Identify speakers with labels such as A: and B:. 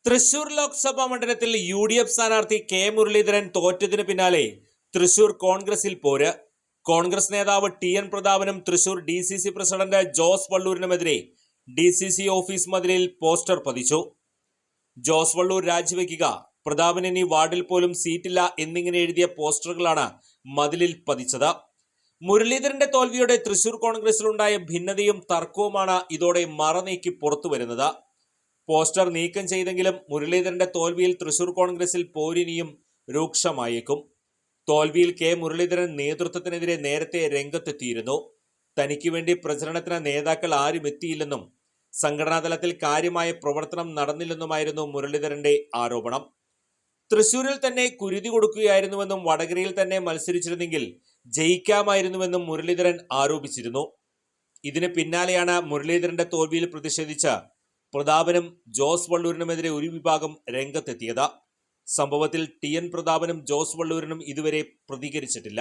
A: തൃശൂർ ലോക്സഭാ മണ്ഡലത്തിൽ UDF സ്ഥാനാർത്ഥി K Muraleedharan തോറ്റതിന് പിന്നാലെ തൃശൂർ കോൺഗ്രസിൽ പോര്. കോൺഗ്രസ് നേതാവ് TN പ്രതാപനും തൃശൂർ DCC പ്രസിഡന്റ് ജോസ് വള്ളൂരിനുമെതിരെ DCC ഓഫീസ് മതിലിൽ പോസ്റ്റർ പതിച്ചു. ജോസ് വള്ളൂർ രാജിവെക്കുക, പ്രതാപന് ഇനി വാർഡിൽ പോലും സീറ്റില്ല എന്നിങ്ങനെ എഴുതിയ പോസ്റ്ററുകളാണ് മതിലിൽ പതിച്ചത്. മുരളീധരന്റെ തോൽവിയോടെ തൃശൂർ കോൺഗ്രസിലുണ്ടായ ഭിന്നതയും തർക്കവുമാണ് ഇതോടെ മറനീക്കി പുറത്തുവരുന്നത്. പോസ്റ്റർ നീക്കം ചെയ്തെങ്കിലും മുരളീധരന്റെ തോൽവിയിൽ തൃശൂർ കോൺഗ്രസിൽ പോരിനിയും രൂക്ഷമായേക്കും. തോൽവിയിൽ കെ മുരളീധരൻ നേതൃത്വത്തിനെതിരെ നേരത്തെ രംഗത്തെത്തിയിരുന്നു. തനിക്ക് വേണ്ടി പ്രചരണത്തിന് നേതാക്കൾ ആരും എത്തിയില്ലെന്നും സംഘടനാതലത്തിൽ കാര്യമായ പ്രവർത്തനം നടന്നില്ലെന്നുമായിരുന്നു മുരളീധരന്റെ ആരോപണം. തൃശൂരിൽ തന്നെ കുരുതി കൊടുക്കുകയായിരുന്നുവെന്നും വടകരയിൽ തന്നെ മത്സരിച്ചിരുന്നെങ്കിൽ ജയിക്കാമായിരുന്നുവെന്നും മുരളീധരൻ ആരോപിച്ചിരുന്നു. ഇതിന് പിന്നാലെയാണ് മുരളീധരന്റെ തോൽവിയിൽ പ്രതിഷേധിച്ച പ്രതാപനും ജോസ് വള്ളൂരിനുമെതിരെ ഒരു വിഭാഗം രംഗത്തെത്തിയത്. സംഭവത്തിൽ TN പ്രതാപനും ജോസ് വള്ളൂരിനും ഇതുവരെ പ്രതികരിച്ചിട്ടില്ല.